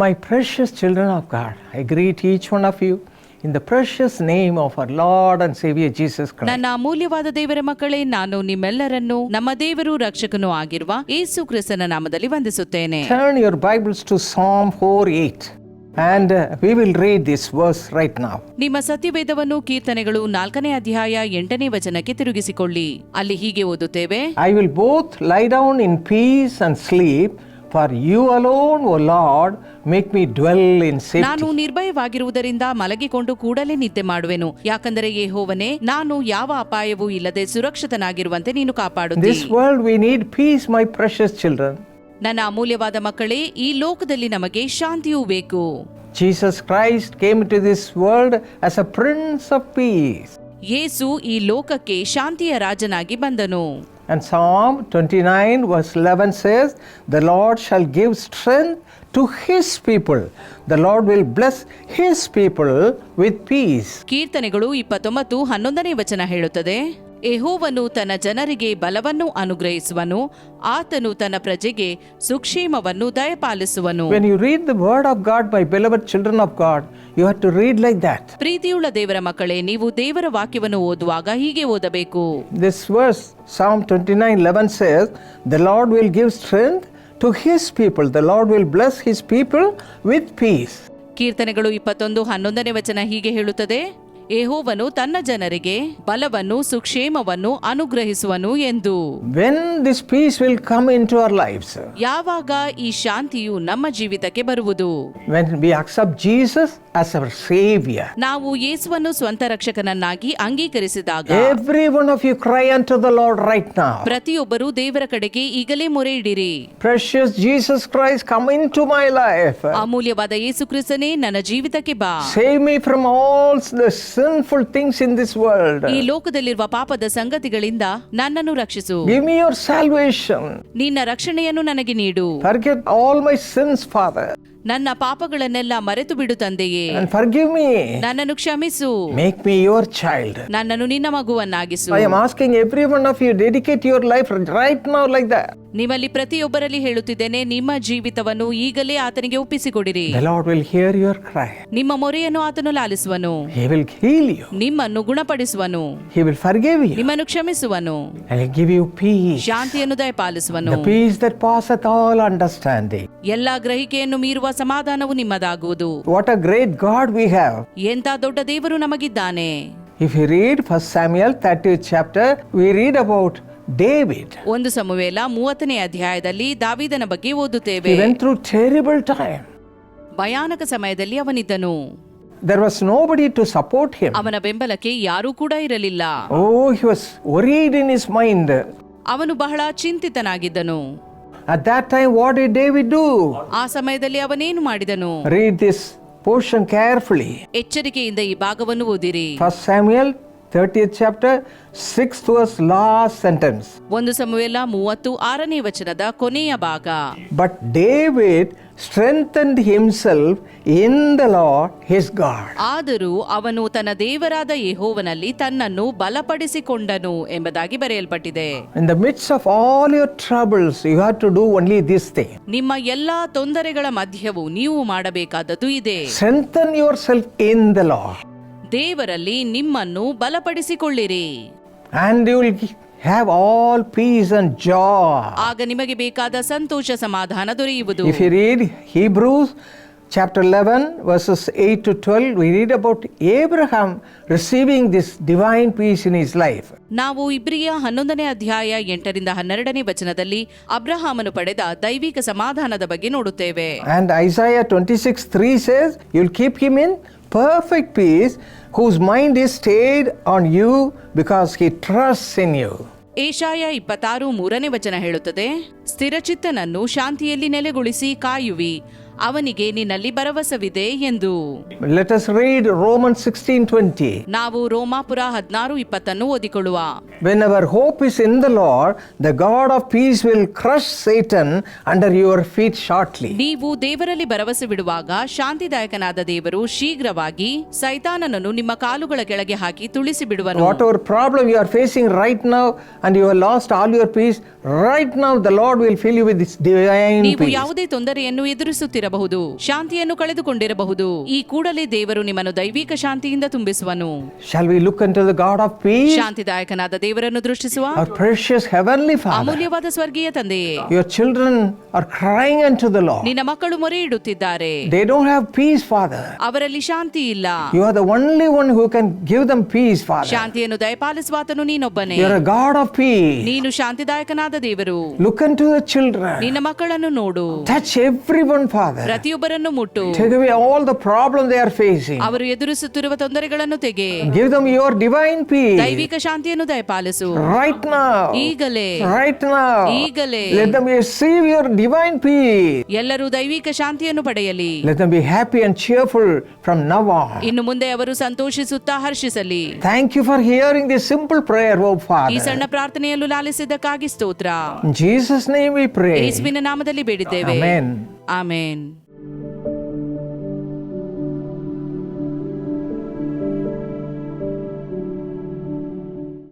My precious children of God, I greet each one of you in the precious name of our Lord and Savior Jesus Christ. ನನ್ನ ಅಮೂಲ್ಯವಾದ ದೇವರ ಮಕ್ಕಳೇ, ನಾನು ನಿಮ್ಮೆಲ್ಲರನ್ನು ನಮ್ಮ ದೇವರು ರಕ್ಷಕನೂ ಆಗಿರುವ ಯೇಸು ಕ್ರಿಸ್ತನ ನಾಮದಲ್ಲಿ ವಂದಿಸುತ್ತೇನೆ. Turn your Bibles to Psalm 4:8 and we will read this verse right now. ನಿಮ್ಮ ಸತ್ಯವೇದವನ್ನು ಕೀರ್ತನೆಗಳು 4ನೇ ಅಧ್ಯಾಯ 8ನೇ ವಚನಕ್ಕೆ ತಿರುಗಿಸಿಕೊಳ್ಳಿ. ಅಲ್ಲಿ ಹೀಗೆ ಓದುತ್ತೇವೆ. I will both lie down in peace and sleep, for you alone, O Lord, make me dwell in safety. ನಾನು ನಿರ್ಭಯವಾಗಿರುವುದರಿಂದ ಮಲಗಿಕೊಂಡು ಕೂಡಲೇ ನಿದ್ದೆ ಮಾಡುವೆನು, ಯಾಕಂದರೆ ಯೆಹೋವನೇ, ನಾನು ಯಾವ ಅಪಾಯವೂ ಇಲ್ಲದೆ ಸುರಕ್ಷಿತನಾಗಿರುವಂತೆ ನೀನು ಕಾಪಾಡುತ್ತೀ. This world we need peace, my precious children. ನನ್ನ ಅಮೂಲ್ಯವಾದ ಮಕ್ಕಳೇ, ಈ ಲೋಕದಲ್ಲಿ ನಮಗೆ ಶಾಂತಿಯೂ ಬೇಕು. Jesus Christ came into this world as a Prince of Peace. ಯೇಸು ಈ ಲೋಕಕ್ಕೆ ಶಾಂತಿಯ ರಾಜನಾಗಿ ಬಂದನು. And Psalm 29 verse 11 says, the Lord shall give strength to his people. The Lord will bless his people with peace. ಕೀರ್ತನೆಗಳು 29:11ನೇ ವಚನ ಹೇಳುತ್ತದೆ, ಯೆಹೋವನು ತನ್ನ ಜನರಿಗೆ ಬಲವನ್ನು ಅನುಗ್ರಹಿಸುವನು, ಆತನು ತನ್ನ ಪ್ರಜೆಗೆ ಸುಕ್ಷೇಮವನ್ನು ದಯಪಾಲಿಸುವನು. When you read the word of God, my beloved children of God, you have to read like that. ಪ್ರೀತಿಯುಳ್ಳ ದೇವರ ಮಕ್ಕಳೇ, ನೀವು ದೇವರ ವಾಕ್ಯವನ್ನು ಓದುವಾಗ ಹೀಗೆ ಓದಬೇಕು. This verse, Psalm 29:11 says, the Lord will give strength to his people. The Lord will bless his people with peace. ಕೀರ್ತನೆಗಳು 21:11ನೇ ವಚನ ಹೀಗೆ ಹೇಳುತ್ತದೆ, ಯೆಹೋವನು ತನ್ನ ಜನರಿಗೆ ಬಲವನ್ನು ಸುಕ್ಷೇಮವನ್ನು ಅನುಗ್ರಹಿಸುವನು ಎಂದು. When this peace will come into our lives? ಯಾವಾಗ ಈ ಶಾಂತಿಯು ನಮ್ಮ ಜೀವಿತಕ್ಕೆ ಬರುವುದು? When we accept Jesus as our Savior. ನಾವು ಯೇಸುವನ್ನು ಸ್ವಂತ ರಕ್ಷಕನನ್ನಾಗಿ ಅಂಗೀಕರಿಸಿದಾಗ. Every one of you cry unto the Lord right now. ಪ್ರತಿಯೊಬ್ಬರು ದೇವರ ಕಡೆಗೆ ಈಗಲೇ ಮೊರೆ ಇಡಿರಿ. Precious Jesus Christ, come into my life. ಅಮೂಲ್ಯವಾದ ಯೇಸು ಕ್ರಿಸ್ತನೇ, ನನ್ನ ಜೀವಿತಕ್ಕೆ ಬಾ. Save me from all the sinful things in this world. ಈ ಲೋಕದಲ್ಲಿರುವ ಪಾಪದ ಸಂಗತಿಗಳಿಂದ ನನ್ನನ್ನು ರಕ್ಷಿಸು. Give me your salvation. ನಿನ್ನ ರಕ್ಷಣೆಯನ್ನು ನನಗೆ ನೀಡು. Forget all my sins, Father. ನನ್ನ ಪಾಪಗಳನ್ನೆಲ್ಲ ಮರೆತು ಬಿಡು ತಂದೆಯೇ. And forgive me. ನನ್ನನ್ನು ಕ್ಷಮಿಸು. Make me your child. ನನ್ನನ್ನು ನಿನ್ನ ಮಗುವನ್ನಾಗಿಸು. I am asking every one of you, dedicate your life right now like that. ನಿಮ್ಮಲ್ಲಿ ಪ್ರತಿಯೊಬ್ಬರಲ್ಲಿ ಹೇಳುತ್ತಿದ್ದೇನೆ, ನಿಮ್ಮ ಜೀವಿತವನ್ನು ಈಗಲೇ ಆತನಿಗೆ ಒಪ್ಪಿಸಿಕೊಡಿರಿ. The Lord will hear your cry. ನಿಮ್ಮ ಮೊರೆಯನ್ನು ಆತನು ಲಾಲಿಸುವನು. He will heal you. ನಿಮ್ಮನ್ನು ಗುಣಪಡಿಸುವನು. He will forgive you. ನಿಮ್ಮನ್ನು ಕ್ಷಮಿಸುವನು. And He'll give you peace. ಶಾಂತಿಯನ್ನು ದಯಪಾಲಿಸುವನು. The peace that passeth all understanding. ಎಲ್ಲಾ ಗ್ರಹಿಕೆಯನ್ನು ಮೀರುವ ಸಮಾಧಾನವು ನಿಮ್ಮದಾಗುವುದು. What a great God we have. ಎಂಥ ದೊಡ್ಡ ದೇವರು ನಮಗಿದ್ದಾನೆ. If you read 1 Samuel 30th chapter, we read about David. 1 ಸಮುವೇಲ 30ನೇ ಅಧ್ಯಾಯದಲ್ಲಿ ದಾವೀದನ ಬಗ್ಗೆ ಓದುತ್ತೇವೆ. He went through terrible time. ಭಯಾನಕ ಸಮಯದಲ್ಲಿ ಅವನಿದ್ದನು. There was nobody to support him. ಅವನ ಬೆಂಬಲಕ್ಕೆ ಯಾರೂ ಕೂಡ ಇರಲಿಲ್ಲ. Oh, he was worried in his mind. ಅವನು ಬಹಳ ಚಿಂತಿತನಾಗಿದ್ದನು. At that time, what did David do? ಆ ಸಮಯದಲ್ಲಿ ಅವನೇನು ಮಾಡಿದನು? Read this portion carefully. ಎಚ್ಚರಿಕೆಯಿಂದ ಈ ಭಾಗವನ್ನು ಓದಿರಿ. 1 Samuel 30th chapter 6th verse, last sentence. 1 ಸಮುವೇಲ 36ನೇ ವಚನದ ಕೊನೆಯ ಭಾಗ. But David strengthened himself in the Lord his God. ಆದರೂ ಅವನು ತನ್ನ ದೇವರಾದ ಯೆಹೋವನಲ್ಲಿ ತನ್ನನ್ನು ಬಲಪಡಿಸಿಕೊಂಡನು ಎಂಬುದಾಗಿ ಬರೆಯಲ್ಪಟ್ಟಿದೆ. In the midst of all your troubles, you have to do only this thing. ನಿಮ್ಮ ಎಲ್ಲಾ ತೊಂದರೆಗಳ ಮಧ್ಯವು ನೀವು ಮಾಡಬೇಕಾದದ್ದು ಇದೆ. Strengthen yourself in the Lord. ದೇವರಲ್ಲಿ ನಿಮ್ಮನ್ನು ಬಲಪಡಿಸಿಕೊಳ್ಳಿರಿ. And you will have all peace and joy. ಆಗ ನಿಮಗೆ ಬೇಕಾದ ಸಂತೋಷ ಸಮಾಧಾನ ದೊರೆಯುವುದು. If you read Hebrews chapter 11 verses 8 to 12, we read about Abraham receiving this divine peace in his life. ನಾವು ಇಬ್ರಿಯ 11ನೇ ಅಧ್ಯಾಯ 8ರಿಂದ 12ನೇ ವಚನದಲ್ಲಿ ಅಬ್ರಹಾಮನು ಪಡೆದ ದೈವಿಕ ಸಮಾಧಾನದ ಬಗ್ಗೆ ನೋಡುತ್ತೇವೆ. And Isaiah 26:3 says, you'll keep him in perfect peace whose mind is stayed on you because he trusts in you. Yeshaya 26:3ನೇ ವಚನ ಹೇಳುತ್ತದೆ, ಸ್ಥಿರಚಿತ್ತನನ್ನು ಶಾಂತಿಯಲ್ಲಿ ನೆಲೆಗೊಳಿಸಿ ಕಾಯುವಿ, ಅವನಿಗೆ ನಿನ್ನಲ್ಲಿ ಭರವಸವಿದೆ ಎಂದು. Let us read Romans 16:20. ನಾವು ರೋಮಾಪುರ 16:20 ಓದಿಕೊಳ್ಳುವ. When our hope is in the Lord, the God of peace will crush Satan under your feet shortly. ನೀವು ದೇವರಲ್ಲಿ ಭರವಸೆ ಬಿಡುವಾಗ ಶಾಂತಿದಾಯಕನಾದ ದೇವರು ಶೀಘ್ರವಾಗಿ ಸೈತಾನನನ್ನು ನಿಮ್ಮ ಕಾಲುಗಳ ಕೆಳಗೆ ಹಾಕಿ ತುಳಿಸಿ ಬಿಡುವನು. Whatever problem you are facing right now and you have lost all your peace, right now the Lord will fill you with this divine ನೀವು peace. ಯಾವುದೇ ತೊಂದರೆಯನ್ನು ಎದುರಿಸುತ್ತಿರಲಿ, ಕಳೆದುಕೊಂಡಿರಬಹುದು, ಶಾಂತಿಯನ್ನು ಕಳೆದುಕೊಂಡಿರಬಹುದು. ಈ ಕೂಡಲೇ ದೇವರು ನಿಮ್ಮನ್ನು ದೈವಿಕ ಶಾಂತಿಯಿಂದ ತುಂಬಿಸುವನು. Shall we look unto the God of peace? ಶಾಂತಿದಾಯಕನಾದ ದೇವರನ್ನು ದೃಷ್ಟಿಸುವ. Our precious heavenly Father. ಅಮೂಲ್ಯವಾದ ಸ್ವರ್ಗೀಯ ತಂದೆಯೇ, Your children are crying unto the Lord. ನಿನ್ನ ಮಕ್ಕಳು ಮೊರೆ ಇಡುತ್ತಿದ್ದಾರೆ. They don't have peace, Father. ಅವರಲ್ಲಿ ಶಾಂತಿ ಇಲ್ಲ. You are the only one who can give them peace, Father. ಶಾಂತಿಯನ್ನು ದಯಪಾಲಿಸುವಾತನು ನೀನೊಬ್ಬನೇ. You are a God of peace. ನೀನು ಶಾಂತಿದಾಯಕನಾದ ದೇವರು. Look unto the children. ನಿನ್ನ ಮಕ್ಕಳನ್ನು ನೋಡು. Touch everyone, Father. ಪ್ರತಿಯೊಬ್ಬರನ್ನು ಮುಟ್ಟು. Take away all the problems they are facing. ಅವರು ಎದುರಿಸುತ್ತಿರುವ ತೊಂದರೆಗಳನ್ನು ತೆಗೆ. Give them your divine peace. ದೈವಿಕ ಶಾಂತಿಯನ್ನು ದಯಪಾಲಿಸು. Right now. ಈಗಲೇ. Right now. ಈಗಲೇ. Let them receive your divine peace. ಎಲ್ಲರೂ ದೈವಿಕ ಶಾಂತಿಯನ್ನು ಪಡೆಯಲಿ. Let them be happy and cheerful from now on. ಇನ್ನು ಮುಂದೆ ಅವರು ಸಂತೋಷಿಸುತ್ತಾ ಹರ್ಷಿಸಲಿ. Thank you for hearing this simple prayer, O ಈ Father. ಸಣ್ಣ ಪ್ರಾರ್ಥನೆಯನ್ನು ಲಾಲಿಸಿದ್ದಕ್ಕಾಗಿ ಸ್ತೋತ್ರ. In Jesus' name we pray. ಯೇಸುವಿನ ನಾಮದಲ್ಲಿ ಬೇಡಿದ್ದೇವೆ. Amen. ಆಮೆನ್.